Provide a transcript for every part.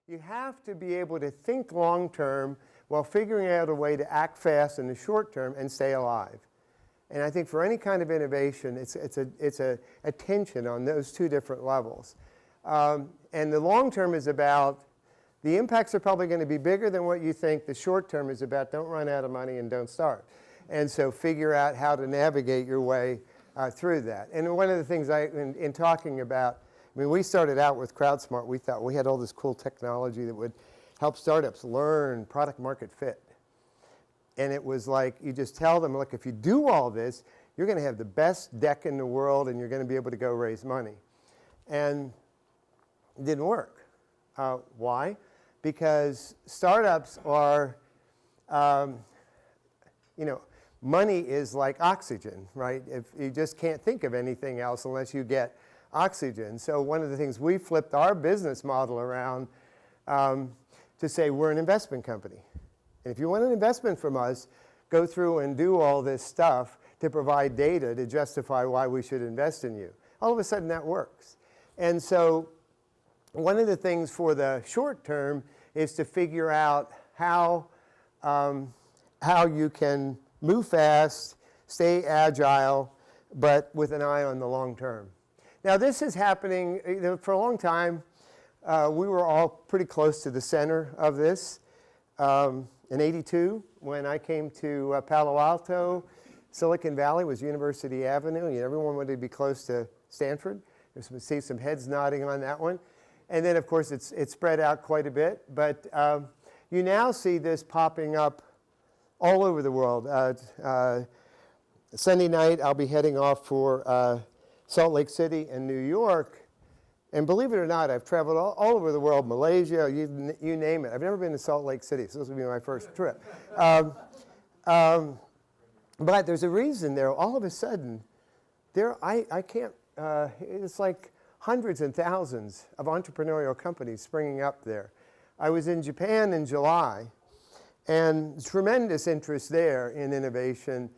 You have to be able to think long term while figuring out a way to act fast in the short term and stay alive. And I think for any kind of innovation, it's a tension on those two different levels. And the long term is about the impacts are probably going to be bigger than what you think. The short term is about don't run out of money and don't starve. And so figure out how to navigate your way through that. And one of the things in talking about, I mean, we started out with CrowdSmart. We thought we had all this cool technology that would help startups learn product market fit. And it was like you just tell them, look, if you do all this, you're going to have the best deck in the world and you're going to be able to go raise money. And it didn't work. Why? Because startups are, money is like oxygen, right? If you just can't think of anything else unless you get oxygen. So one of the things we flipped our business model around to say we're an investment company. And if you want an investment from us, go through and do all this stuff to provide data to justify why we should invest in you. All of a sudden that works. And so one of the things for the short term is to figure out how you can move fast, stay agile, but with an eye on the long term. Now this is happening, for a long time, we were all pretty close to the center of this. In '82, when I came to Palo Alto, Silicon Valley was University Avenue. Everyone wanted to be close to Stanford. You see some heads nodding on that one. And then, of course, it's spread out quite a bit. But you now see this popping up all over the world. Sunday night, I'll be heading off for Salt Lake City and New York. And believe it or not, I've traveled all over the world, Malaysia, you name it. I've never been to Salt Lake City, so this will be my first trip. But there's a reason there. All of a sudden, I can't, it's like hundreds and thousands of entrepreneurial companies springing up there. I was in Japan in July, and tremendous interest there in innovation.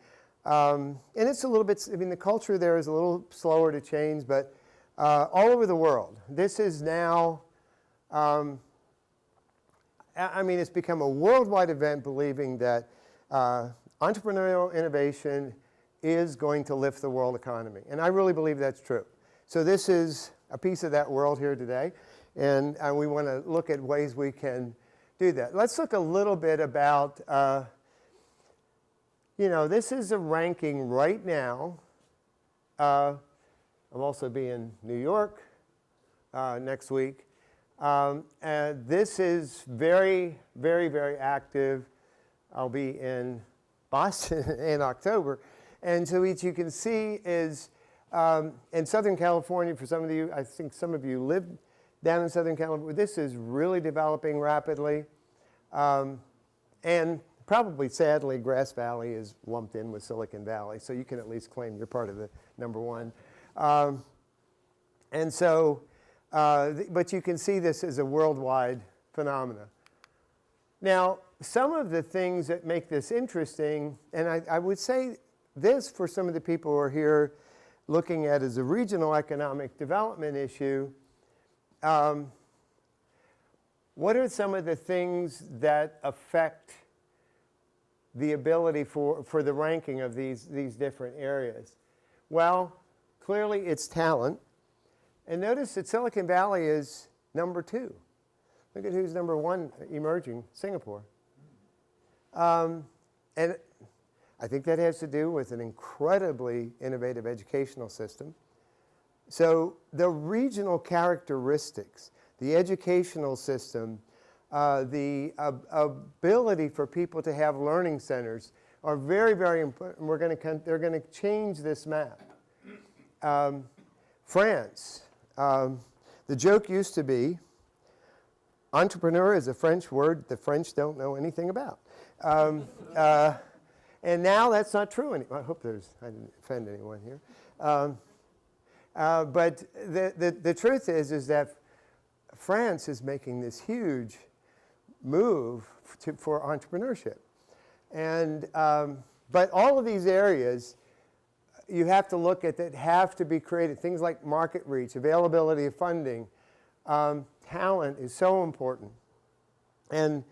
And it's a little bit, I mean, the culture there is a little slower to change, but all over the world. This is now, I mean, it's become a worldwide event believing that entrepreneurial innovation is going to lift the world economy. And I really believe that's true. So this is a piece of that world here today. And we want to look at ways we can do that. Let's look a little bit about, this is a ranking right now. I'll also be in New York next week. And this is very, very, very active. I'll be in Boston in October. And so what you can see is in Southern California, for some of you, I think some of you live down in Southern California, this is really developing rapidly. And probably, sadly, Grass Valley is lumped in with Silicon Valley. So you can at least claim you're part of the number one. And so, but you can see this as a worldwide phenomena. Now, some of the things that make this interesting, and I would say this for some of the people who are here looking at as a regional economic development issue, what are some of the things that affect the ability for the ranking of these different areas? Well, clearly, it's talent. And notice that Silicon Valley is number 2. Look at who's number 1 emerging, Singapore. And I think that has to do with an incredibly innovative educational system. So the regional characteristics, the educational system, the ability for people to have learning centers are very, very important. They're going to change this map. France, the joke used to be, entrepreneur is a French word the French don't know anything about. And now that's not true anymore. I hope I didn't offend anyone here. But the truth is that France is making this huge move for entrepreneurship. And, but all of these areas, you have to look at that have to be created. Things like market reach, availability of funding, talent is so important. And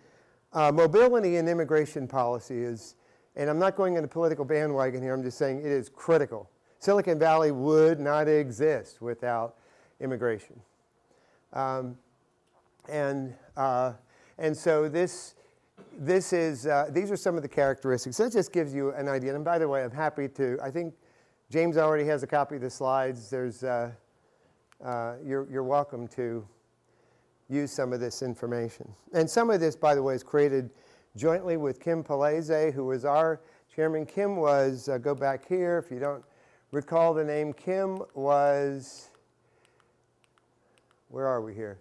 mobility and immigration policy is, and I'm not going in a political bandwagon here, I'm just saying it is critical. Silicon Valley would not exist without immigration. And so these are some of the characteristics. That just gives you an idea. And by the way, I'm happy to, I think James already has a copy of the slides. There's, you're welcome to use some of this information. And some of this, by the way, is created jointly with Kim Palese, who was our chairman. Kim was, go back here, if you don't recall the name, Kim was, where are we here?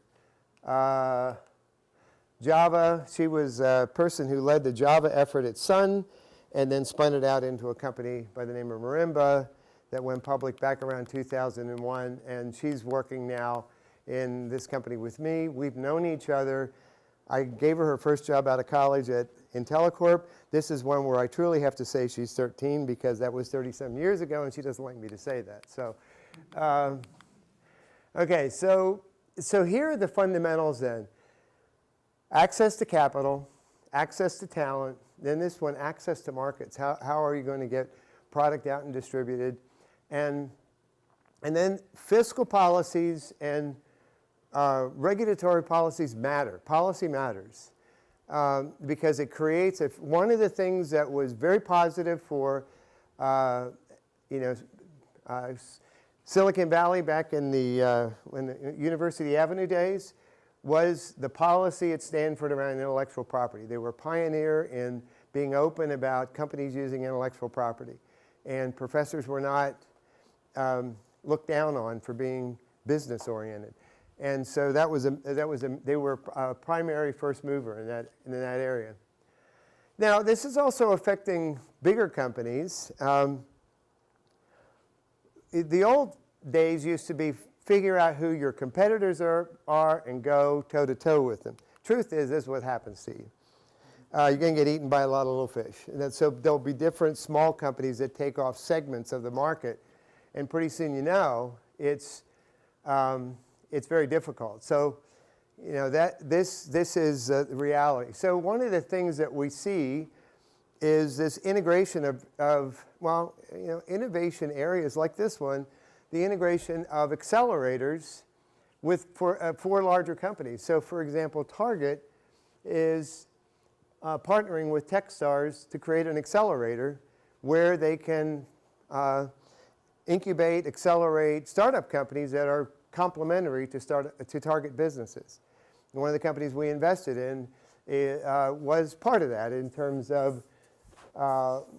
Java. She was a person who led the Java effort at Sun and then spun it out into a company by the name of Marimba that went public back around 2001. And she's working now in this company with me. We've known each other. I gave her first job out of college at IntelliCorp. This is one where I truly have to say she's 13 because that was 30-some years ago, and she doesn't like me to say that. So, okay, so here are the fundamentals then. Access to capital, access to talent, then this one, access to markets. How are you going to get product out and distributed? And then fiscal policies and regulatory policies matter. Policy matters because it creates, one of the things that was very positive for Silicon Valley back in the University Avenue days was the policy at Stanford around intellectual property. They were a pioneer in being open about companies using intellectual property. And professors were not looked down on for being business oriented. And so they were a primary first mover in that area. Now, this is also affecting bigger companies. The old days used to be figure out who your competitors are and go toe-to-toe with them. Truth is, this is what happens to you. You're going to get eaten by a lot of little fish. And so there'll be different small companies that take off segments of the market. And pretty soon you know it's very difficult. So this is the reality. So one of the things that we see is this integration of innovation areas like this one, the integration of accelerators with for larger companies. So for example, Target is partnering with Techstars to create an accelerator where they can incubate, accelerate startup companies that are complementary to target businesses. And one of the companies we invested in was part of that in terms of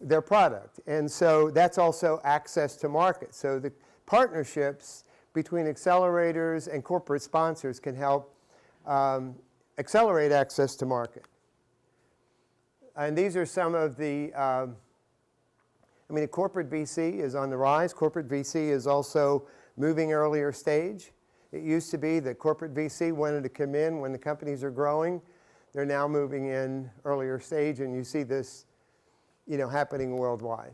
their product. And so that's also access to market. So the partnerships between accelerators and corporate sponsors can help accelerate access to market. And these are some of the, corporate VC is on the rise. Corporate VC is also moving earlier stage. It used to be that corporate VC wanted to come in when the companies are growing. They're now moving in earlier stage, and you see this happening worldwide.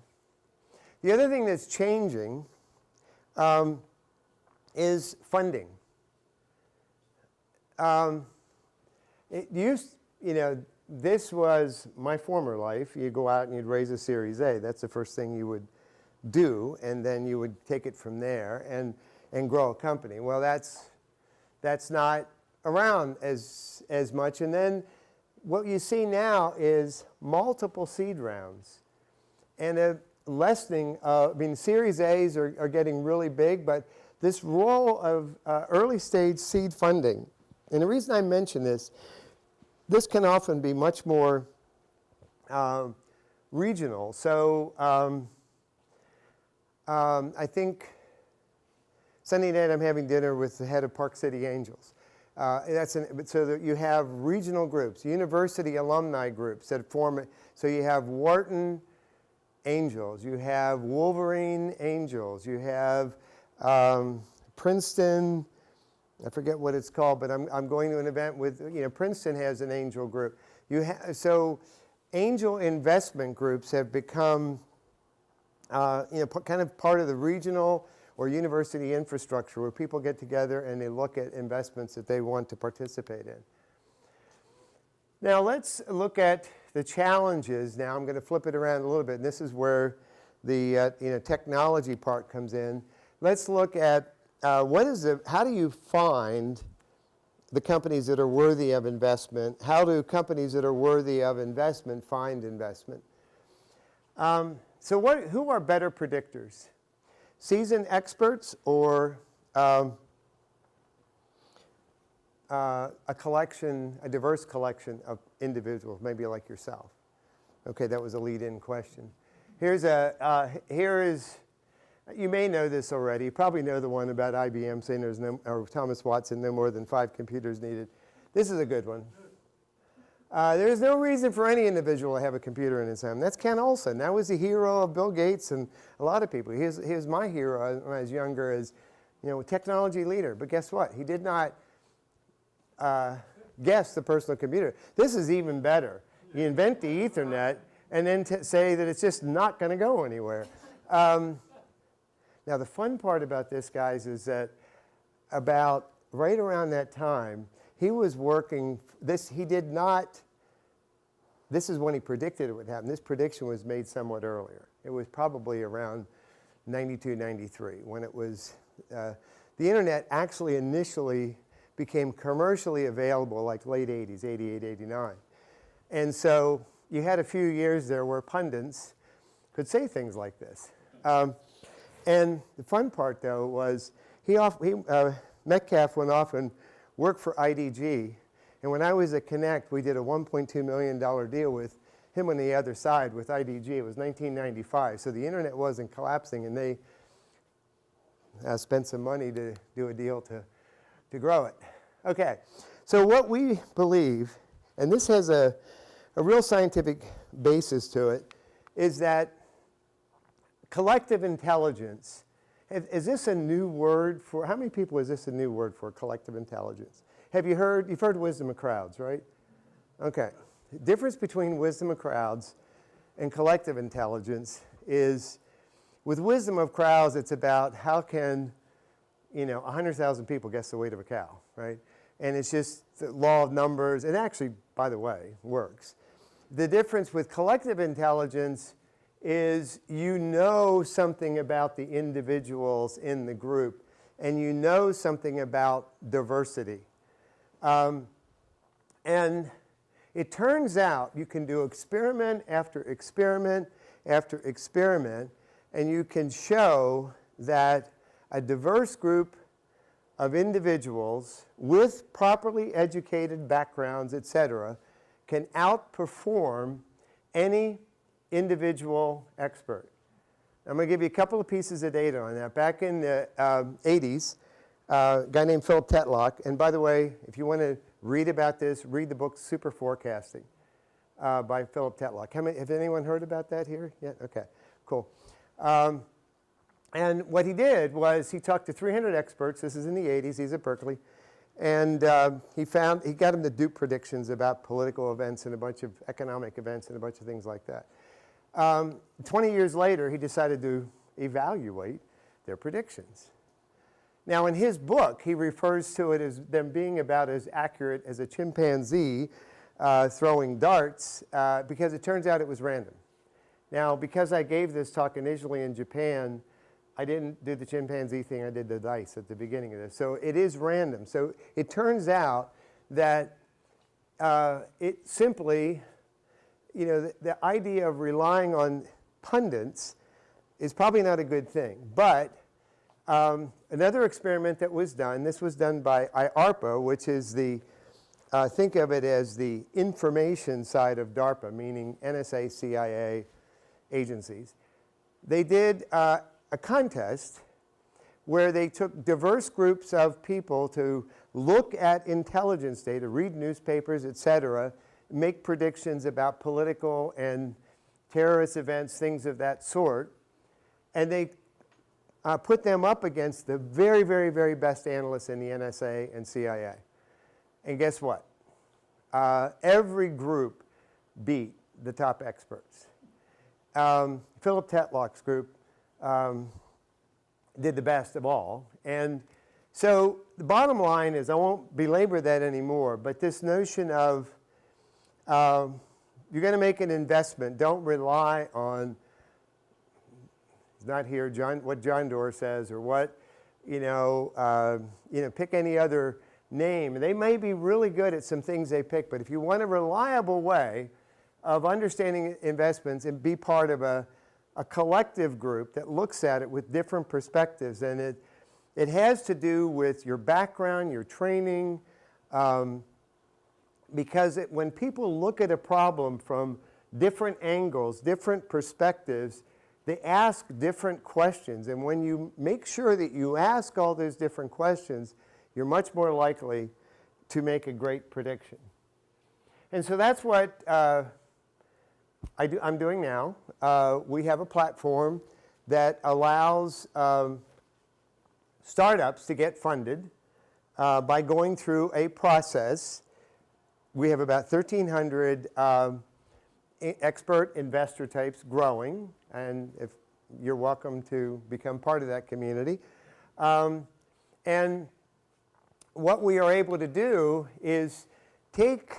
The other thing that's changing is funding. This was my former life. You'd go out and you'd raise a Series A. That's the first thing you would do, and then you would take it from there and grow a company. Well, that's not around as much. And then what you see now is multiple seed rounds and a lessening of, Series A's are getting really big, but this role of early stage seed funding, and the reason I mention this can often be much more regional. So I think Sunday night I'm having dinner with the head of Park City Angels. So that you have regional groups, university alumni groups that form. So you have Wharton Angels, you have Wolverine Angels, you have Princeton. I forget what it's called, but I'm going to an event with, Princeton has an angel group. So angel investment groups have become, kind of part of the regional or university infrastructure, where people get together and they look at investments that they want to participate in. Now let's look at the challenges. Now I'm going to flip it around a little bit, and this is where the technology part comes in. Let's look at how do you find the companies that are worthy of investment? How do companies that are worthy of investment find investment? So who are better predictors? Seasoned experts or a diverse collection of individuals, maybe like yourself? Okay, that was a lead-in question. Here is, you may know this already. You probably know the one about IBM saying or Thomas Watson, no more than 5 computers needed. This is a good one. There's no reason for any individual to have a computer in his home. That's Ken Olsen. That was the hero of Bill Gates and a lot of people. He was my hero when I was younger as, technology leader. But guess what? He did not guess the personal computer. This is even better. You invent the Ethernet and then say that it's just not going to go anywhere. Now, the fun part about this, guys, is that about right around that time, he was working, this is when he predicted it would happen. This prediction was made somewhat earlier. It was probably around 92, 93, when it was, the internet actually initially became commercially available like late 80s, 88, 89. And so you had a few years there where pundits could say things like this. And the fun part, though, was Metcalf went off and worked for IDG. And when I was at Connect, we did a $1.2 million deal with him on the other side with IDG. It was 1995. So the internet wasn't collapsing, and they spent some money to do a deal to grow it. Okay, so what we believe, and this has a real scientific basis to it, is that collective intelligence, is this a new word for, how many people is this a new word for, collective intelligence? You've heard wisdom of crowds, right? Okay. The difference between wisdom of crowds and collective intelligence is, with wisdom of crowds, it's about how can, 100,000 people guess the weight of a cow, right? And it's just the law of numbers. It actually, by the way, works. The difference with collective intelligence is you know something about the individuals in the group, and you know something about diversity. And it turns out you can do experiment after experiment after experiment, and you can show that a diverse group of individuals with properly educated backgrounds, etc., can outperform any individual expert. I'm going to give you a couple of pieces of data on that. Back in the 80s, a guy named Philip Tetlock, and by the way, if you want to read about this, read the book Super Forecasting by Philip Tetlock. Have anyone heard about that here? Yeah, okay, cool. And what he did was he talked to 300 experts. This is in the 80s. He's at Berkeley. And he got them to do predictions about political events and a bunch of economic events and a bunch of things like that. 20 years later, he decided to evaluate their predictions. Now, in his book, he refers to it as them being about as accurate as a chimpanzee throwing darts, because it turns out it was random. Now, because I gave this talk initially in Japan, I didn't do the chimpanzee thing. I did the dice at the beginning of this. So it is random. So it turns out that it simply, the idea of relying on pundits is probably not a good thing. But another experiment that was done, this was done by IARPA, which is the, think of it as the information side of DARPA, meaning NSA, CIA agencies. They did a contest where they took diverse groups of people to look at intelligence data, read newspapers, etc., make predictions about political and terrorist events, things of that sort, and they put them up against the very, very, very best analysts in the NSA and CIA. And guess what? Every group beat the top experts. Philip Tetlock's group did the best of all. And so the bottom line is, I won't belabor that anymore, but this notion of you're going to make an investment, don't rely on, it's not here, what John Doerr says, or what, pick any other name. They may be really good at some things they pick, but if you want a reliable way of understanding investments and be part of a collective group that looks at it with different perspectives, and it has to do with your background, your training, because when people look at a problem from different angles, different perspectives, they ask different questions. And when you make sure that you ask all those different questions, you're much more likely to make a great prediction. And so that's what I'm doing now. We have a platform that allows startups to get funded by going through a process. We have about 1,300 expert investor types growing, and if you're welcome to become part of that community. And what we are able to do is take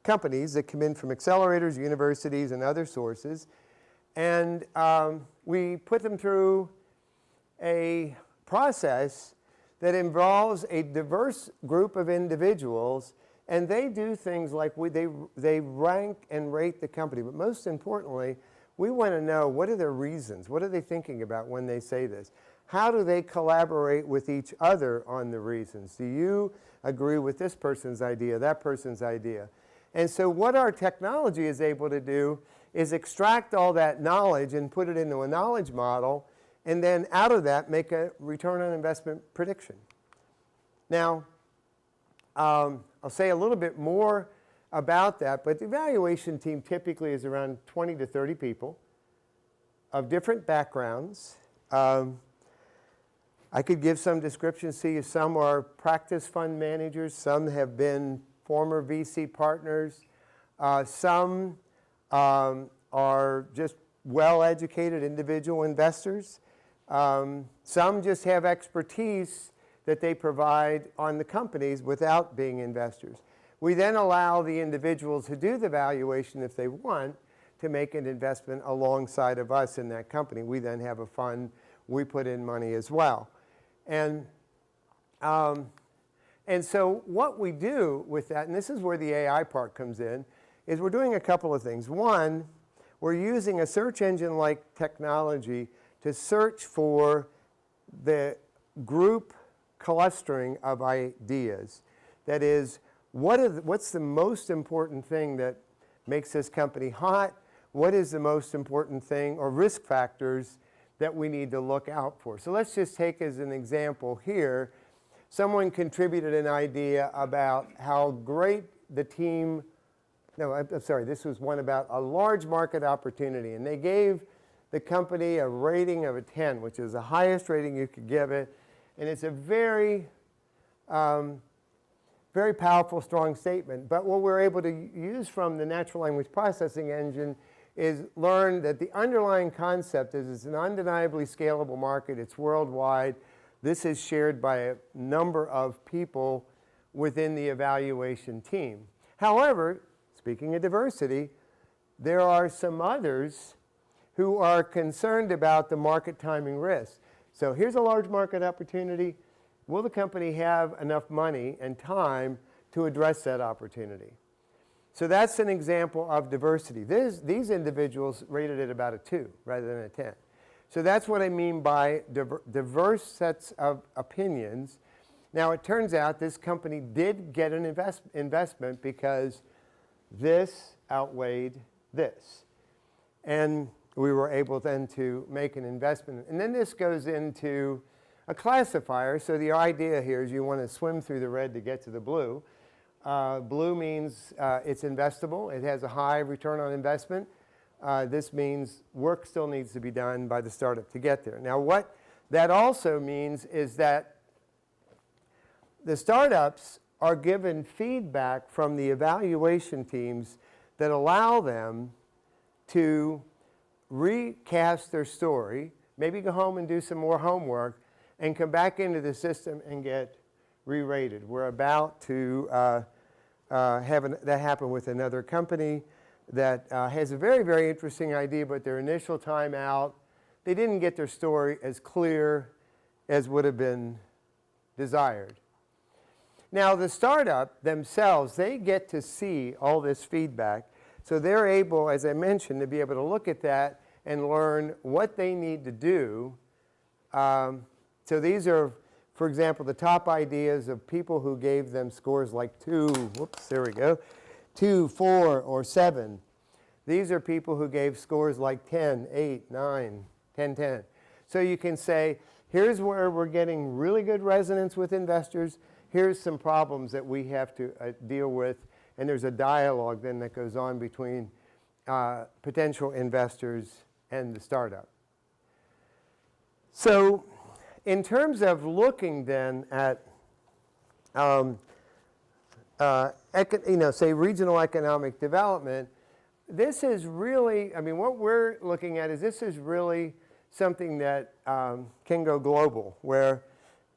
companies that come in from accelerators, universities, and other sources, and we put them through a process that involves a diverse group of individuals, and they do things like they rank and rate the company. But most importantly, we want to know, what are their reasons? What are they thinking about when they say this? How do they collaborate with each other on the reasons? Do you agree with this person's idea, that person's idea? And so what our technology is able to do is extract all that knowledge and put it into a knowledge model, and then out of that make a return on investment prediction. Now, I'll say a little bit more about that, but the evaluation team typically is around 20 to 30 people of different backgrounds. I could give some descriptions to you. Some are practice fund managers. Some have been former VC partners. Some are just well-educated individual investors. Some just have expertise that they provide on the companies without being investors. We then allow the individuals who do the valuation, if they want, to make an investment alongside of us in that company. We then have a fund. We put in money as well. And so what we do with that, and this is where the AI part comes in, is we're doing a couple of things. One, we're using a search engine-like technology to search for the group clustering of ideas. That is, what's the most important thing that makes this company hot? What is the most important thing or risk factors that we need to look out for? So let's just take as an example here, someone contributed an idea about how great the team, no, I'm sorry, this was one about a large market opportunity, and they gave the company a rating of a 10, which is the highest rating you could give it, and it's a very, very powerful, strong statement. But what we're able to use from the natural language processing engine is learn that the underlying concept is it's an undeniably scalable market. It's worldwide. This is shared by a number of people within the evaluation team. However, speaking of diversity, there are some others who are concerned about the market timing risk. So here's a large market opportunity. Will the company have enough money and time to address that opportunity? So that's an example of diversity. These individuals rated it about a 2 rather than a 10. So that's what I mean by diverse sets of opinions. Now, it turns out this company did get an investment because this outweighed this. And we were able then to make an investment. And then this goes into a classifier. So the idea here is you want to swim through the red to get to the blue. Blue means it's investable. It has a high return on investment. This means work still needs to be done by the startup to get there. Now, what that also means is that the startups are given feedback from the evaluation teams that allow them to recast their story, maybe go home and do some more homework, and come back into the system and get re-rated. We're about to have that happen with another company that has a very, very interesting idea, but their initial time out, they didn't get their story as clear as would have been desired. Now, the startup themselves, they get to see all this feedback, so they're able, as I mentioned, to be able to look at that and learn what they need to do. So these are, for example, the top ideas of people who gave them scores like 2, whoops, there we go, 2, 4, or 7. These are people who gave scores like 10, 8, 9, 10, 10. So you can say, here's where we're getting really good resonance with investors. Here's some problems that we have to deal with. And there's a dialogue then that goes on between potential investors and the startup. So in terms of looking then at, say regional economic development, this is really, I mean, what we're looking at is this is really something that can go global, where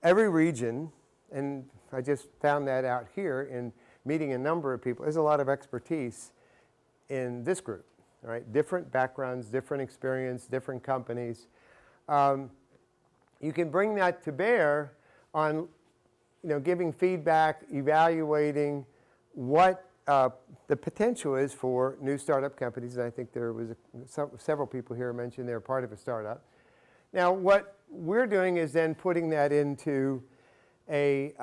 every region, and I just found that out here in meeting a number of people, there's a lot of expertise in this group, right? Different backgrounds, different experience, different companies. You can bring that to bear on, giving feedback, evaluating what the potential is for new startup companies. And I think there was several people here mentioned they're part of a startup. Now, what we're doing is then putting that into a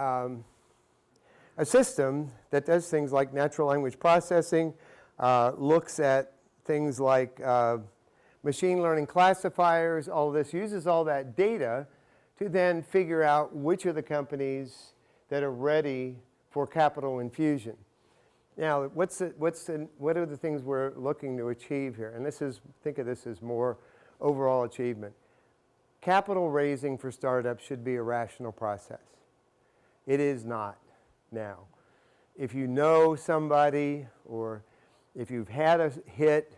system that does things like natural language processing, looks at things like machine learning classifiers, all this, uses all that data to then figure out which are the companies that are ready for capital infusion. Now, what are the things we're looking to achieve here? And think of this as more overall achievement. Capital raising for startups should be a rational process. It is not now. If you know somebody or if you've had a hit,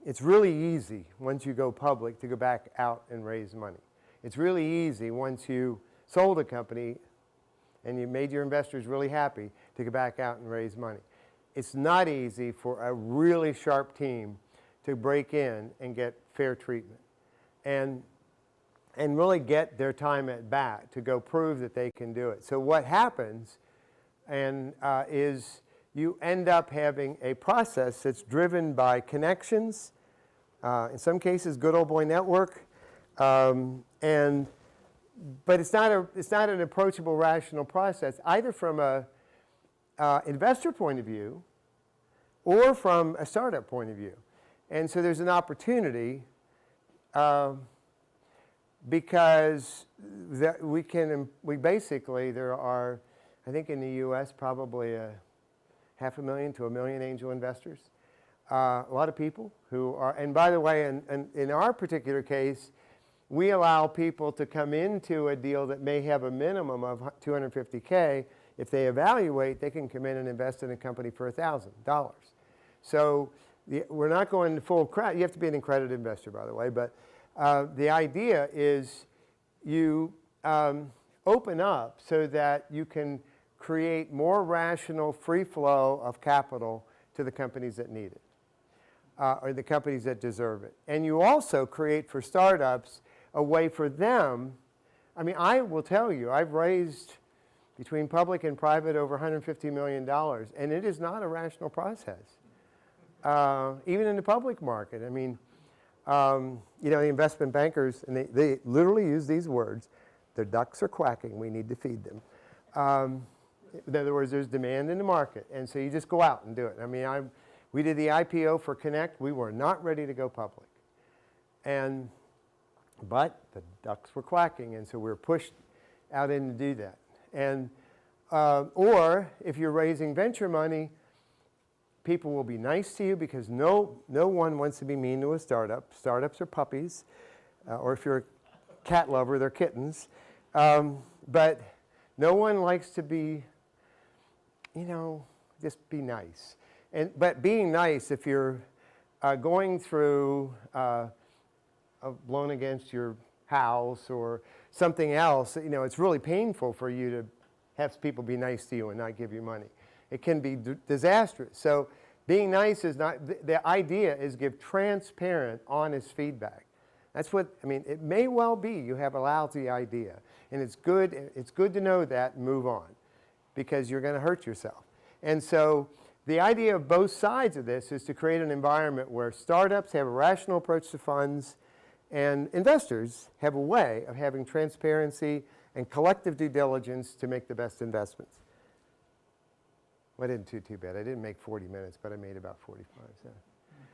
it's really easy once you go public to go back out and raise money. It's really easy once you sold a company and you made your investors really happy to go back out and raise money. It's not easy for a really sharp team to break in and get fair treatment and really get their time at bat to go prove that they can do it. So what happens is you end up having a process that's driven by connections, in some cases good old boy network, but it's not an approachable rational process either from a investor point of view or from a startup point of view. And so there's an opportunity because we basically, there are, I think in the US, probably 500,000 to 1 million angel investors. A lot of people who are, and by the way, in our particular case, we allow people to come into a deal that may have a minimum of $250K. If they evaluate, they can come in and invest in a company for $1,000. So we're not going full credit. You have to be an accredited investor, by the way. But the idea is you open up so that you can create more rational free flow of capital to the companies that need it, or the companies that deserve it. And you also create for startups a way for them. I mean, I will tell you, I've raised between public and private over $150 million, and it is not a rational process, even in the public market. I mean, the investment bankers, and they literally use these words, their ducks are quacking, we need to feed them. In other words, there's demand in the market, and so you just go out and do it. I mean, we did the IPO for Connect. We were not ready to go public. But the ducks were quacking, and so we were pushed out in to do that. And, or if you're raising venture money, people will be nice to you because no one wants to be mean to a startup. Startups are puppies, or if you're a cat lover, they're kittens. But no one likes to be, just be nice. But being nice, if you're going through a loan against your house or something else, it's really painful for you to have people be nice to you and not give you money. It can be disastrous. So being nice is not, the idea is give transparent, honest feedback. That's what, it may well be you have a lousy idea. And it's good to know that and move on, because you're going to hurt yourself. And so the idea of both sides of this is to create an environment where startups have a rational approach to funds and investors have a way of having transparency and collective due diligence to make the best investments. Well, I didn't do too bad. I didn't make 40 minutes, but I made about 45. So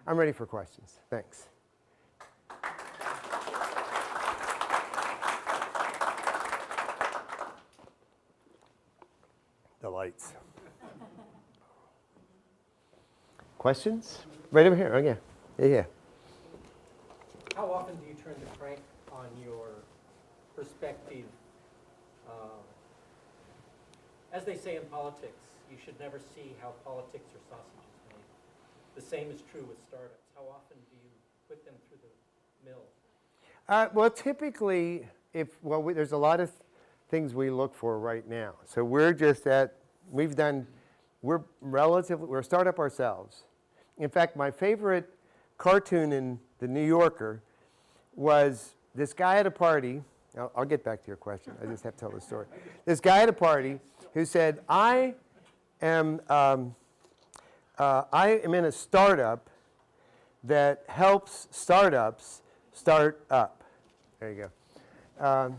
I'm ready for questions. Thanks. The lights. Questions? Right over here. Oh, yeah. Yeah. How often do you turn the crank on your perspective? As they say in politics, you should never see how politics or sausage is made. The same is true with startups. How often do you put them through the mill? Well, typically, there's a lot of things we look for right now. So we're a startup ourselves. In fact, my favorite cartoon in the New Yorker was this guy at a party. I'll get back to your question. I just have to tell the story. This guy at a party who said, I am in a startup that helps startups start up. There you go.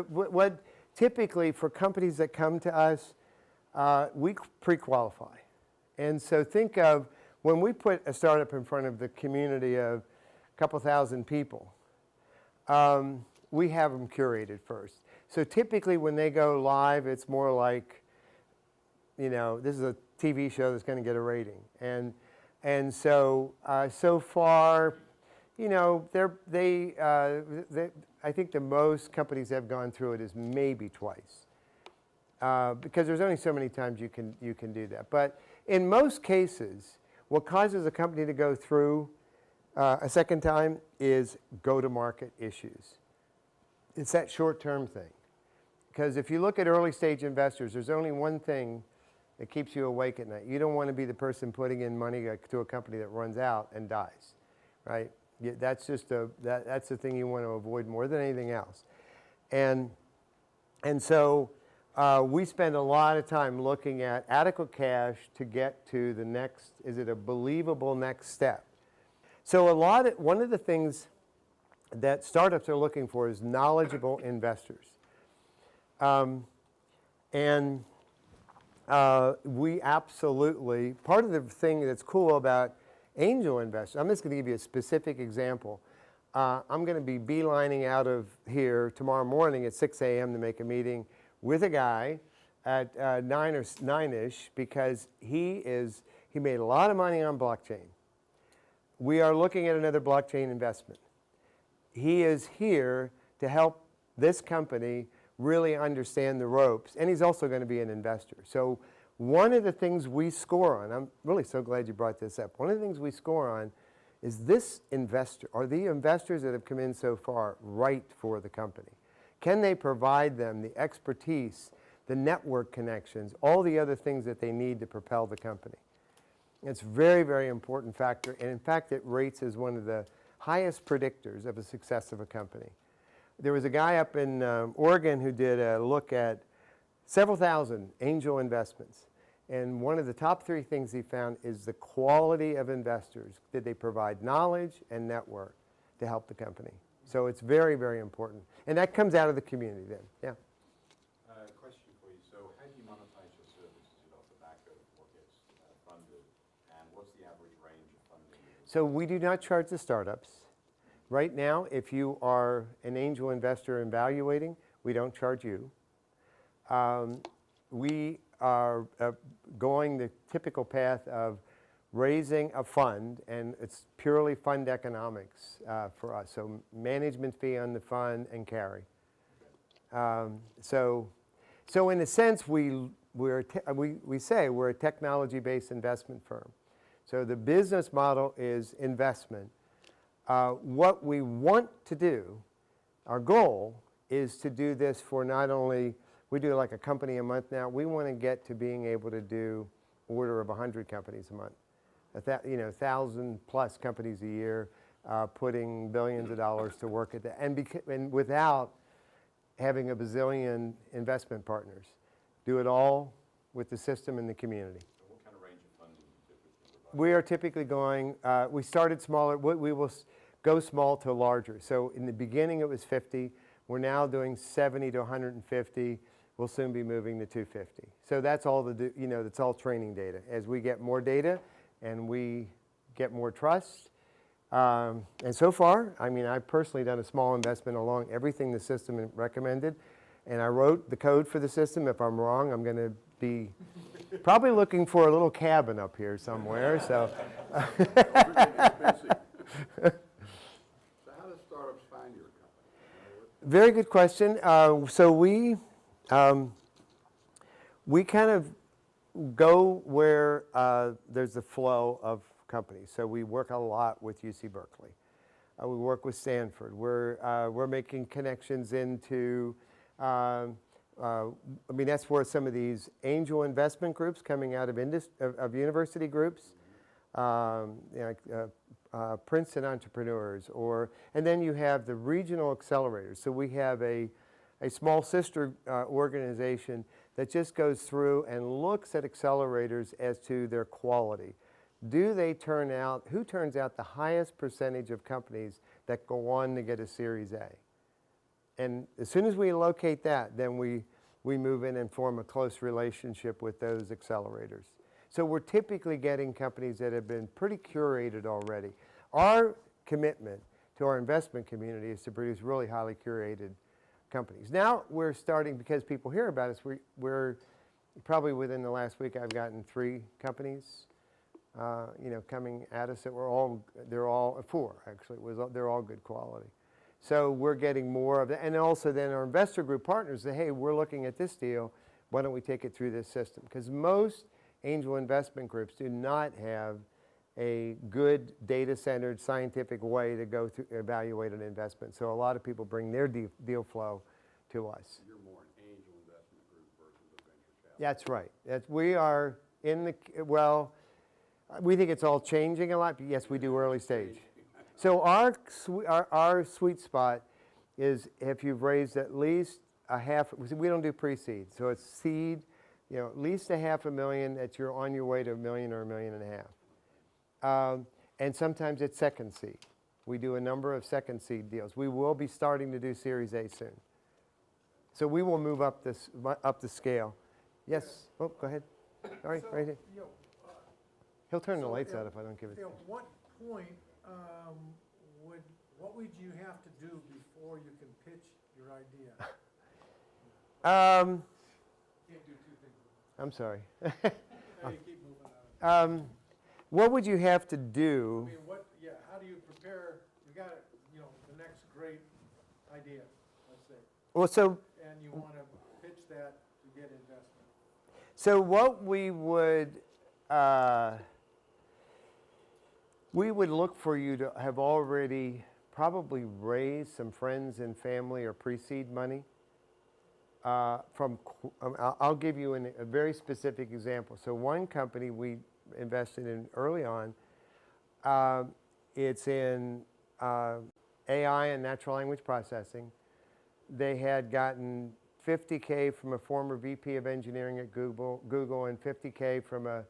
What typically for companies that come to us, we pre-qualify. And so think of when we put a startup in front of the community of a couple thousand people, we have them curated first. So typically when they go live, it's more like, this is a TV show that's going to get a rating. And so far, I think the most companies have gone through it is maybe twice, because there's only so many times you can do that. But in most cases, what causes a company to go through a second time is go-to-market issues. It's that short-term thing. Because if you look at early-stage investors, there's only one thing that keeps you awake at night. You don't want to be the person putting in money to a company that runs out and dies, right? That's just that's the thing you want to avoid more than anything else. And so we spend a lot of time looking at adequate cash to get to the next, is it a believable next step? So one of the things that startups are looking for is knowledgeable investors. We absolutely, part of the thing that's cool about angel investors, I'm just going to give you a specific example. I'm going to be beelining out of here tomorrow morning at 6 a.m. to make a meeting with a guy at 9-ish because he made a lot of money on blockchain. We are looking at another blockchain investment. He is here to help this company really understand the ropes, and he's also going to be an investor. So one of the things we score on, I'm really so glad you brought this up, one of the things we score on is this investor, are the investors that have come in so far right for the company? Can they provide them the expertise, the network connections, all the other things that they need to propel the company? It's a very, very important factor, and in fact it rates as one of the highest predictors of the success of a company. There was a guy up in Oregon who did a look at several thousand angel investments. And one of the top 3 things he found is the quality of investors. Did they provide knowledge and network to help the company? So it's very, very important. And that comes out of the community then. Yeah. Question for you. So how do you monetize your services off the back of what gets funded? And what's the average range of funding? So we do not charge the startups. Right now, if you are an angel investor evaluating, we don't charge you. We are going the typical path of raising a fund, and it's purely fund economics for us. So management fee on the fund and carry. So in a sense, we say we're a technology-based investment firm. So the business model is investment. What we want to do, our goal, is to do this for not only, we do like a company a month now, we want to get to being able to do order of 100 companies a month. 1,000 plus companies a year, putting billions of dollars to work at that, and without having a bazillion investment partners. Do it all with the system and the community. So what kind of range of funding do you typically provide? We are typically going, we started smaller, we will go small to larger. So in the beginning it was 50, we're now doing 70 to 150, we'll soon be moving to 250. So that's all that's all training data. As we get more data and we get more trust, and so far, I mean, I've personally done a small investment along everything the system recommended, and I wrote the code for the system. If I'm wrong, I'm going to be probably looking for a little cabin up here somewhere. So, So how do startups find your company? very good question. So we kind of go where there's a flow of companies. So we work a lot with UC Berkeley. We work with Stanford. We're making connections into, I mean, that's where some of these angel investment groups coming out of university groups, Princeton entrepreneurs, and then you have the regional accelerators. So we have a small sister organization that just goes through and looks at accelerators as to their quality. Do they turn out, who turns out the highest percentage of companies that go on to get a Series A? And as soon as we locate that, then we move in and form a close relationship with those accelerators. So we're typically getting companies that have been pretty curated already. Our commitment to our investment community is to produce really highly curated companies. Now we're starting, because people hear about us, we're probably within the last week I've gotten 3 companies coming at us that they're all 4 actually, they're all good quality. So we're getting more of that. And also then our investor group partners say, hey, we're looking at this deal, why don't we take it through this system? Because most angel investment groups do not have a good data-centered scientific way to go through evaluate an investment. So a lot of people bring their deal flow to us. You're more an angel investment group versus a venture capital. That's right. We are in the, well, we think it's all changing a lot, but yes, we do early stage. So our sweet spot is if you've raised at least we don't do pre-seed, so it's seed, at least $500,000 that you're on your way to $1 million or $1.5 million. And sometimes it's second seed. We do a number of second seed deals. We will be starting to do Series A soon. So we will move up the scale. Yes, oh, go ahead. Sorry, So, right here. He'll turn the lights out if I don't give it to At him. what point what would you have to do before you can pitch your idea? Can't do 2 things. I'm sorry. Now you keep moving on. What would you have to I do? mean, how do you prepare? You got the next great idea, let's say, Well, so and you want to pitch that to get investment. So what we would look for you to have already probably raised some friends and family or pre-seed money. I'll give you a very specific example. So one company we invested in early on, it's in AI and natural language processing. They had gotten $50K from a former VP of engineering at Google and $50K from an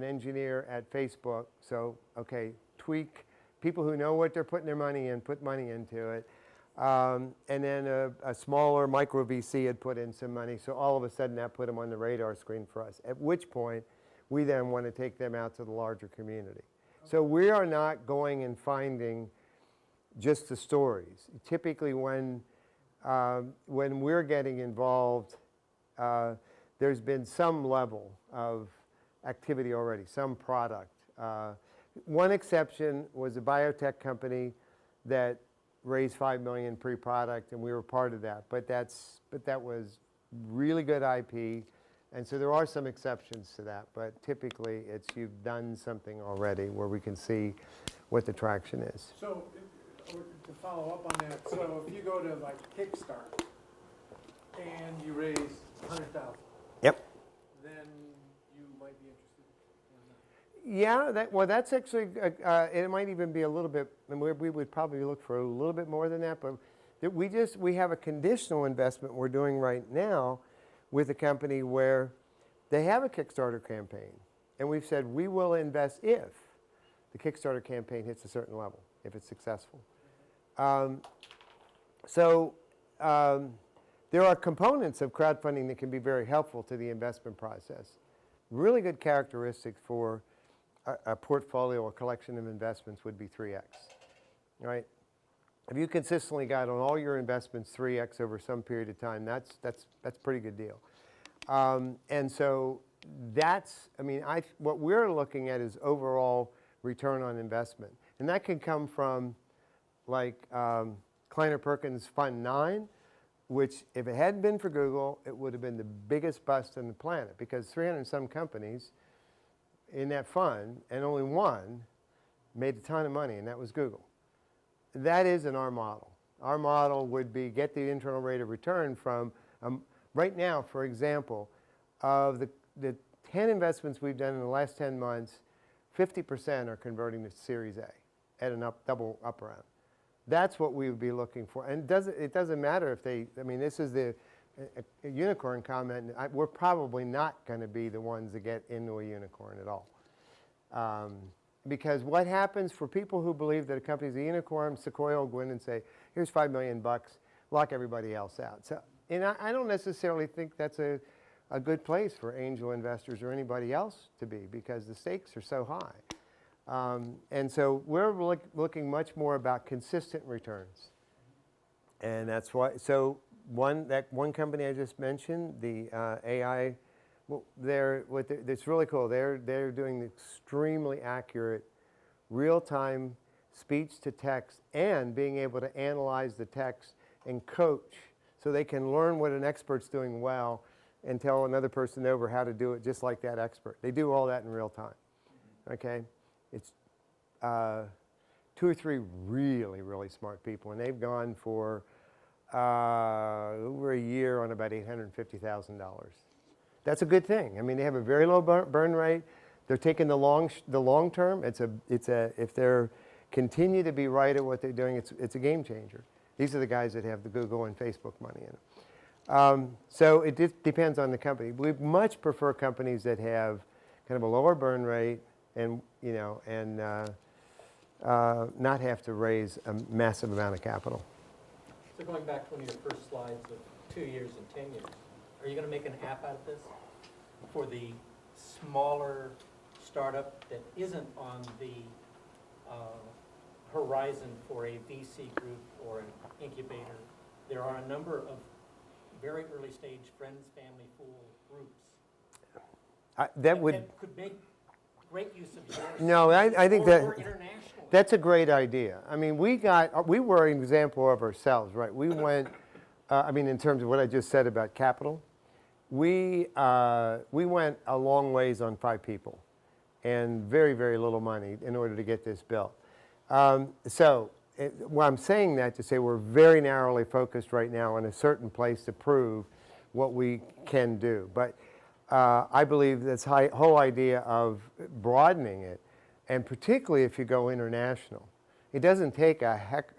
engineer at Facebook. So, okay, tweak. People who know what they're putting their money in, put money into it. And then a smaller micro VC had put in some money. So all of a sudden that put them on the radar screen for us, at which point we then want to take them out to the larger community. So we are not going and finding just the stories. Typically when we're getting involved, there's been some level of activity already, some product. One exception was a biotech company that raised $5 million pre-product, and we were part of that. But that was really good IP, And so there are some exceptions to that, but typically it's you've done something already where we can see what the traction is. So, to follow up on that, so if you go to like Kickstart and you raise 100,000, Yep. then you might be interested or not? Yeah, well, that's actually, it might even be a little bit, and we would probably look for a little bit more than that, but we have a conditional investment we're doing right now with a company where they have a Kickstarter campaign. And we've said we will invest if the Kickstarter campaign hits a certain level, if it's successful. There are components of crowdfunding that can be very helpful to the investment process. Really good characteristics for a portfolio or collection of investments would be 3x, right? If you consistently got on all your investments 3x over some period of time, that's a pretty good deal. And so that's, I mean, what we're looking at is overall return on investment. And that can come from like Kleiner Perkins Fund 9, which if it hadn't been for Google, it would have been the biggest bust on the planet because 300 and some companies in that fund and only one made a ton of money, and that was Google. That isn't our model. Our model would be get the internal rate of return from, right now, for example, of the 10 investments we've done in the last 10 months, 50% are converting to Series A at an double up round. That's what we would be looking for. And it doesn't matter if they, I mean, this is a unicorn comment. We're probably not going to be the ones that get into a unicorn at all. Because what happens for people who believe that a company's a unicorn, Sequoia will go in and say, here's $5 million, lock everybody else out. So, and I don't necessarily think that's a good place for angel investors or anybody else to be because the stakes are so high. And so we're looking much more about consistent returns. And that's why, so that one company I just mentioned, the AI, well, it's really cool. They're doing extremely accurate, real-time speech to text and being able to analyze the text and coach so they can learn what an expert's doing well and tell another person over how to do it just like that expert. They do all that in real time, okay? It's 2 or 3 really, really smart people, and they've gone for over a year on about $850,000. That's a good thing. I mean, they have a very low burn rate. They're taking the long term. If they're continue to be right at what they're doing, it's a game changer. These are the guys that have the Google and Facebook money in it. So it depends on the company. We much prefer companies that have kind of a lower burn rate and not have to raise a massive amount of capital. So going back to one of your first slides of 2 years and 10 years, are you going to make an app out of this for the smaller startup that isn't on the horizon for a VC group or an incubator? There are a number of very early stage friends, family, fool groups that could make great use of yours. No, I think or internationally. That's a great idea. I mean, we were an example of ourselves, right? We went, I mean, in terms of what I just said about capital, we went a long ways on 5 people and very, very little money in order to get this built. Well, I'm saying that to say we're very narrowly focused right now on a certain place to prove what we can do. But I believe this whole idea of broadening it, and particularly if you go international, it doesn't take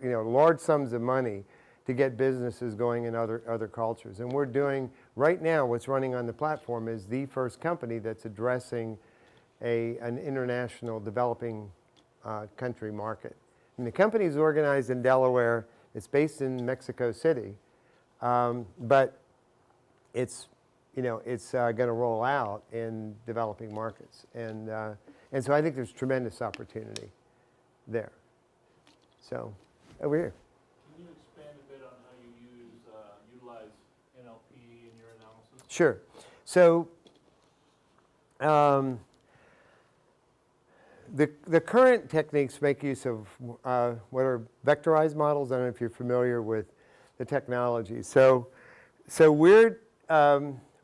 large sums of money to get businesses going in other cultures. And we're doing, right now, what's running on the platform is the first company that's addressing an international developing country market. And the company is organized in Delaware. It's based in Mexico City, but it's going to roll out in developing markets. And so I think there's tremendous opportunity there. So over here. Can you expand a bit on how you utilize NLP in your analysis? Sure. So the current techniques make use of what are vectorized models. I don't know if you're familiar with the technology. So we're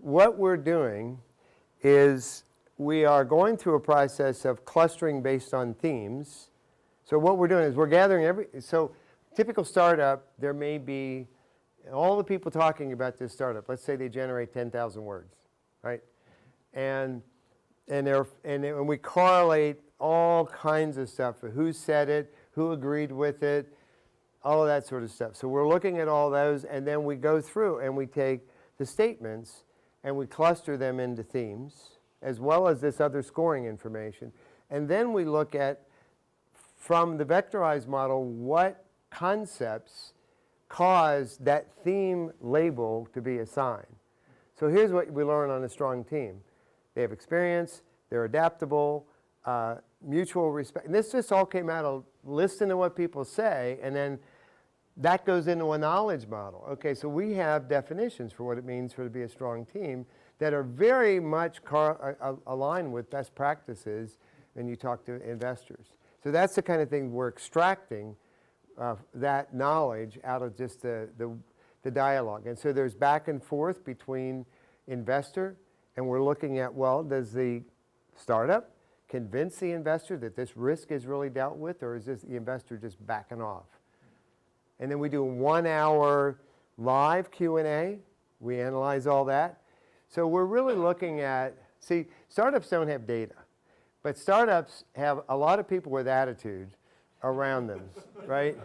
what we're doing is we are going through a process of clustering based on themes. So what we're doing is we're gathering so typical startup, there may be all the people talking about this startup. Let's say they generate 10,000 words, right? And we correlate all kinds of stuff, who said it, who agreed with it, all of that sort of stuff. So we're looking at all those, and then we go through and we take the statements and we cluster them into themes, as well as this other scoring information. And then we look at, from the vectorized model, what concepts cause that theme label to be assigned. So here's what we learn on a strong team. They have experience, they're adaptable, mutual respect. And this just all came out of listening to what people say, and then that goes into a knowledge model. Okay, so we have definitions for what it means to be a strong team that are very much aligned with best practices when you talk to investors. So that's the kind of thing we're extracting that knowledge out of just the dialogue. And so there's back and forth between investor, and we're looking at, well, does the startup convince the investor that this risk is really dealt with, or is this the investor just backing off? And then we do a 1 hour live Q&A. We analyze all that. So we're really looking at, see, startups don't have data, but startups have a lot of people with attitude around them, right?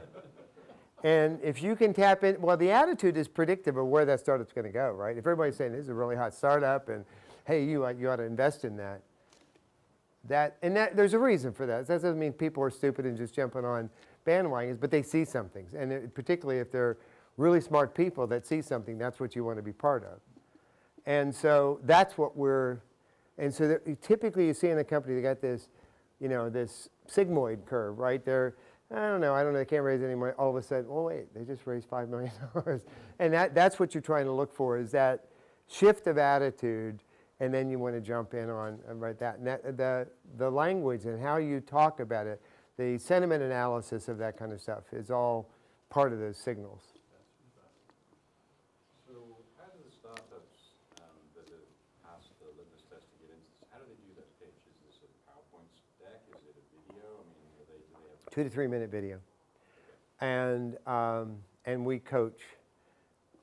And if you can tap in, well, the attitude is predictive of where that startup's going to go, right? If everybody's saying this is a really hot startup and, hey, you ought to invest in that, there's a reason for that. That doesn't mean people are stupid and just jumping on bandwagons, but they see something. And particularly if they're really smart people that see something, that's what you want to be part of. And so that's what and so typically you see in a company, they got this, this sigmoid curve, right? I don't know, they can't raise any money. All of a sudden, oh wait, they just raised $5 million. And that's what you're trying to look for, is that shift of attitude, and then you want to jump in on that. And the language and how you talk about it, the sentiment analysis of that kind of stuff is all part of those signals. So how do the startups that have passed the litmus test to get into this, how do they do that pitch? Is this a PowerPoint deck? Is it a video? I mean, do they have 2 to 3 minute video. And we coach.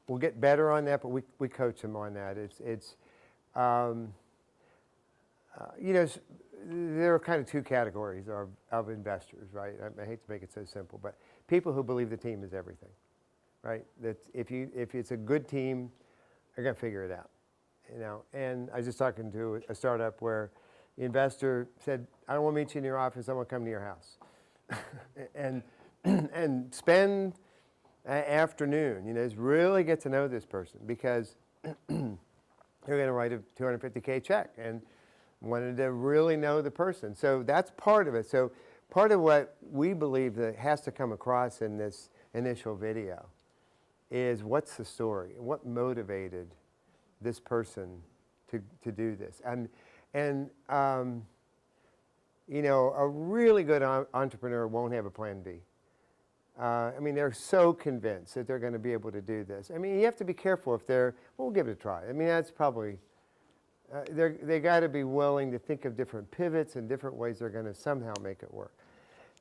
We'll get better on that, but we coach them on that. There are kind of 2 categories of investors, right? I hate to make it so simple, but people who believe the team is everything, right? That if it's a good team, they're going to figure it out, And I was just talking to a startup where the investor said, I don't want to meet you in your office, I want to come to your house. and spend an afternoon, just really get to know this person, because they're going to write a $250K check and wanted to really know the person. So that's part of it. So part of what we believe that has to come across in this initial video is, what's the story? What motivated this person to do this? And a really good entrepreneur won't have a plan B. They're so convinced that they're going to be able to do this. You have to be careful if we'll give it a try. That's probably, they got to be willing to think of different pivots and different ways they're going to somehow make it work.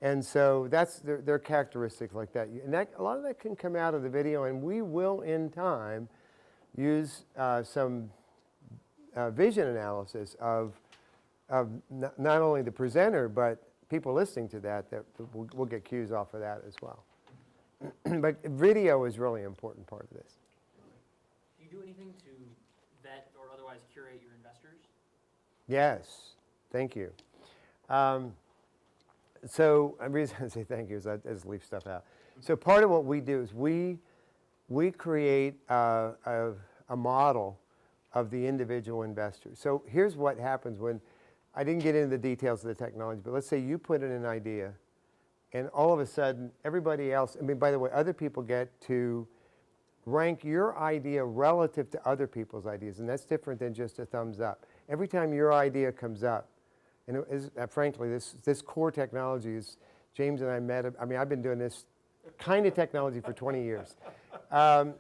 And so that's their characteristics like that. And a lot of that can come out of the video, and we will, in time, use some vision analysis of not only the presenter, but people listening to that we'll get cues off of that as well. But video is really an important part of this. Do you do anything to vet or otherwise curate your investors? Yes, thank you. So the reason I say thank you is I just leave stuff out. So part of what we do is we create a model of the individual investor. So here's what happens when, I didn't get into the details of the technology, but let's say you put in an idea, and all of a sudden everybody else, by the way, other people get to rank your idea relative to other people's ideas, and that's different than just a thumbs up. Every time your idea comes up, and frankly, this core technology is, James and I met, I've been doing this kind of technology for 20 years,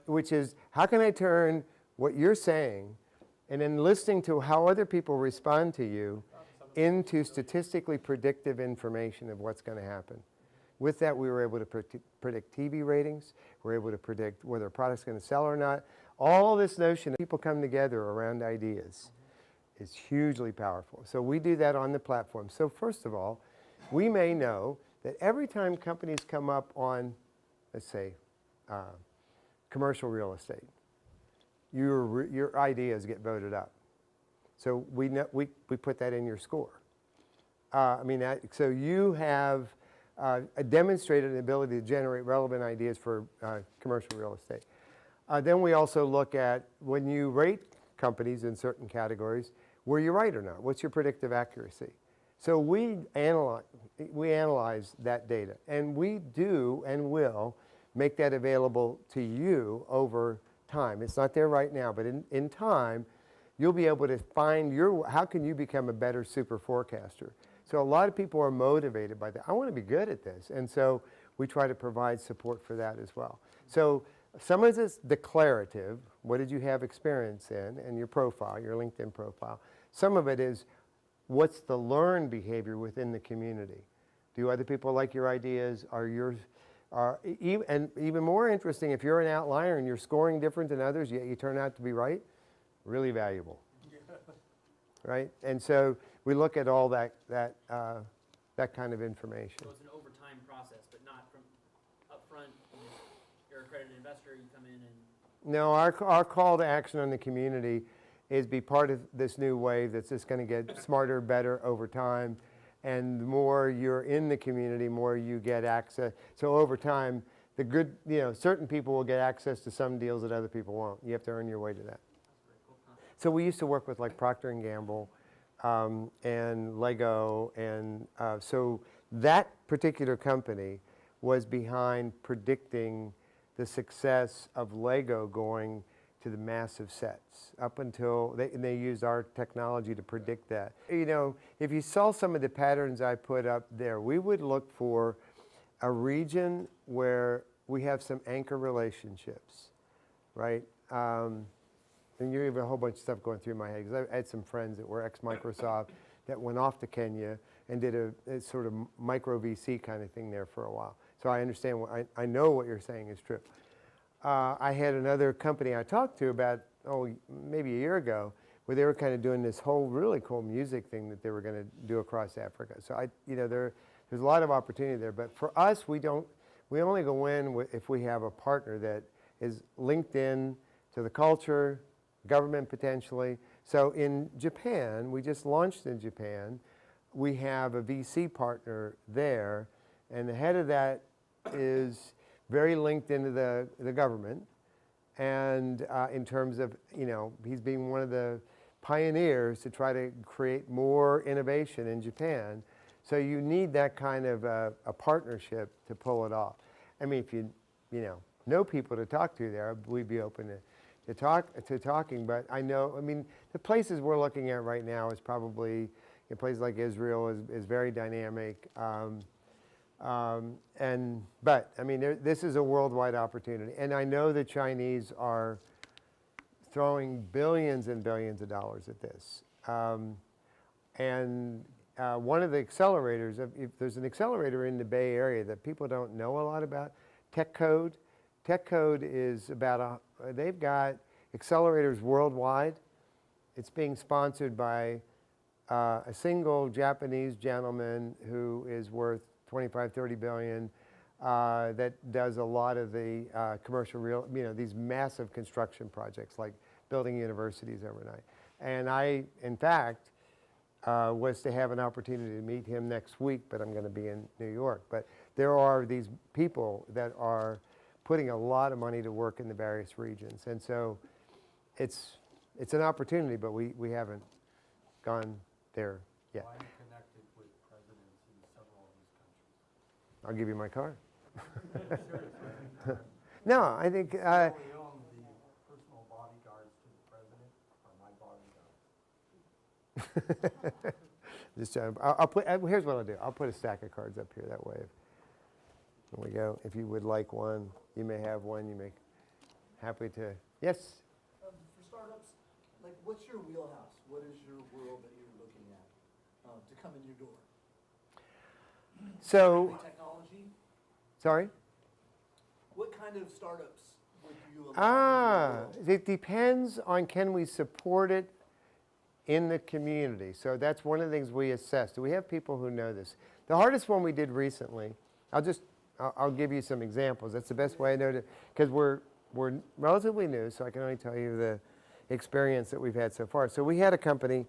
which is, how can I turn what you're saying and then listening to how other people respond to you into statistically predictive information of what's going to happen. With that, we were able to predict TV ratings. We were able to predict whether a product's going to sell or not. All this notion of people come together around ideas is hugely powerful. So we do that on the platform. So first of all, we may know that every time companies come up on, let's say, commercial real estate, your ideas get voted up. So we put that in your score. So you have demonstrated an ability to generate relevant ideas for commercial real estate. Then we also look at when you rate companies in certain categories, were you right or not? What's your predictive accuracy? So we analyze that data, and we do and will make that available to you over time. It's not there right now, but in time, you'll be able to find how can you become a better super forecaster? So a lot of people are motivated by that. I want to be good at this. And so we try to provide support for that as well. So some of this declarative, what did you have experience in, and your profile, your LinkedIn profile. Some of it is what's the learned behavior within the community. Do other people like your ideas? And even more interesting, if you're an outlier and you're scoring different than others, yet you turn out to be right, really valuable. Right? And so we look at all that kind of information. So it's an overtime process, but not from upfront. You're an accredited investor, you come in and... No, our call to action on the community is be part of this new wave that's just going to get smarter, better over time. And the more you're in the community, more you get access. So over time, certain people will get access to some deals that other people won't. You have to earn your way to that. So we used to work with like Procter & Gamble and Lego. And so that particular company was behind predicting the success of Lego going to the massive sets up until they used our technology to predict that. You know, if you saw some of the patterns I put up there, we would look for a region where we have some anchor relationships, right? And you have a whole bunch of stuff going through my head, because I had some friends that were ex-Microsoft that went off to Kenya and did a sort of micro VC kind of thing there for a while. So I understand, I know what you're saying is true. I had another company I talked to about, maybe a year ago, where they were kind of doing this whole really cool music thing that they were going to do across Africa. So there's a lot of opportunity there. But for us, we only go in if we have a partner that is linked in to the culture, government potentially. So in Japan, we just launched in Japan. We have a VC partner there, and the head of that is very linked into the government, and in terms of, he's being one of the pioneers to try to create more innovation in Japan. So you need that kind of a partnership to pull it off. I mean, if you know people to talk to there, we'd be open to talking. But the places we're looking at right now is probably a place like Israel is very dynamic. This is a worldwide opportunity. And I know the Chinese are throwing billions and billions of dollars at this. One of the accelerators, if there's an accelerator in the Bay Area that people don't know a lot about, TechCode. TechCode is they've got accelerators worldwide. It's being sponsored by a single Japanese gentleman who is worth 25, 30 billion, that does a lot of the commercial these massive construction projects like building universities overnight. And I, in fact, was to have an opportunity to meet him next week, but I'm going to be in New York. But there are these people that are putting a lot of money to work in the various regions. And so it's an opportunity, but we haven't gone there yet. Why are you connected with presidents in several of these countries? I'll give you my card. Sure. No, I think... We own the personal bodyguards to the president are my bodyguards. Just I'll put. Here's what I'll do. I'll put a stack of cards up here that way. There we go. If you would like one, you may have one. You may happy to. Yes. For startups, like, what's your wheelhouse? What is your world that you're looking at, to come in your door? So, Like technology? sorry? What kind of startups would you allow into your world? It depends on can we support it in the community. So that's one of the things we assess. Do we have people who know this? The hardest one we did recently, I'll give you some examples. That's the best way I know to, because we're relatively new, so I can only tell you the experience that we've had so far. So we had a company,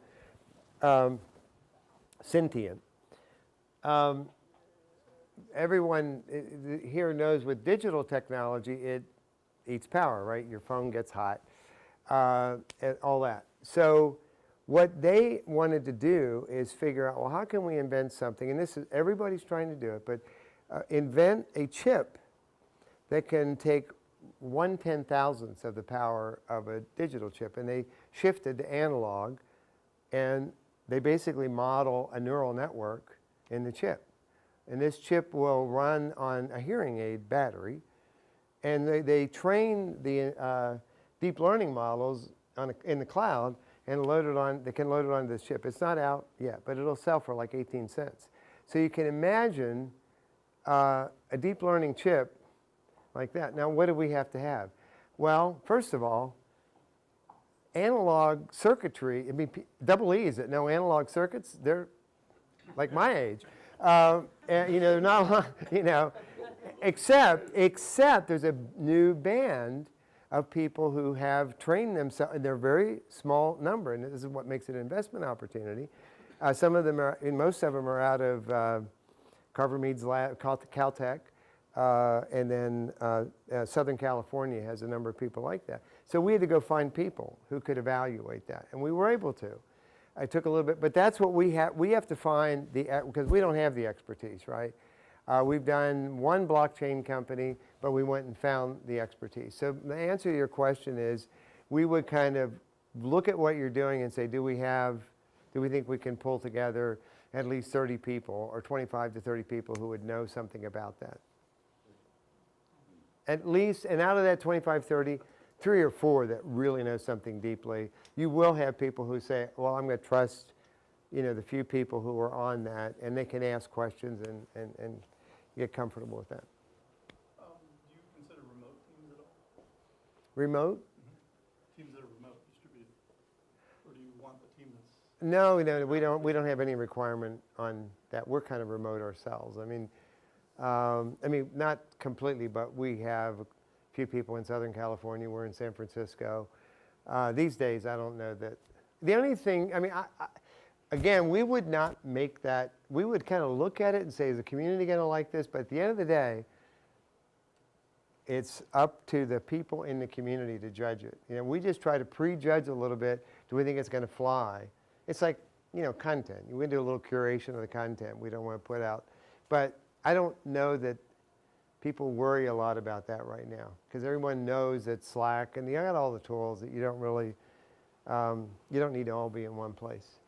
Sentient. Everyone here knows with digital technology, it eats power, right? Your phone gets hot, and all that. So what they wanted to do is figure out, well, how can we invent something? And this is, everybody's trying to do it, but invent a chip that can take 1/10,000th of the power of a digital chip. And they shifted to analog, and they basically model a neural network in the chip. And this chip will run on a hearing aid battery. And they train the deep learning models in the cloud and they can load it on this chip. It's not out yet, but it'll sell for like 18 cents. So you can imagine a deep learning chip like that. Now, what do we have to have? Well, first of all, analog circuitry, I mean, double E's that know analog circuits, they're like my age. And, they're not a lot, except there's a new band of people who have trained themselves, and they're a very small number, and this is what makes it an investment opportunity. Some of them are, and most of them are out of Carver Mead's lab, Caltech, and then Southern California has a number of people like that. So we had to go find people who could evaluate that, and we were able to. It took a little bit, but that's what we have. We have to find because we don't have the expertise, right? We've done one blockchain company, but we went and found the expertise. So the answer to your question is, we would kind of look at what you're doing and say, do we think we can pull together at least 30 people or 25 to 30 people who would know something about that? At least, and out of that 25, 30, 3 or 4 that really know something deeply. You will have people who say, well, I'm going to trust, the few people who are on that, and they can ask questions and get comfortable with that. Do you consider remote teams at all? Remote? Teams that are remote distributed? Or do you want the team that's... No, we don't have any requirement on that. We're kind of remote ourselves. I mean, not completely, but we have a few people in Southern California. We're in San Francisco. These days, I don't know that. The only thing, again, we would not make that. We would kind of look at it and say, is the community going to like this? But at the end of the day, it's up to the people in the community to judge it. We just try to prejudge a little bit. Do we think it's going to fly? It's like, content. We do a little curation of the content we don't want to put out. But I don't know that people worry a lot about that right now, because everyone knows that Slack, and you got all the tools that you don't really, you don't need to all be in one place.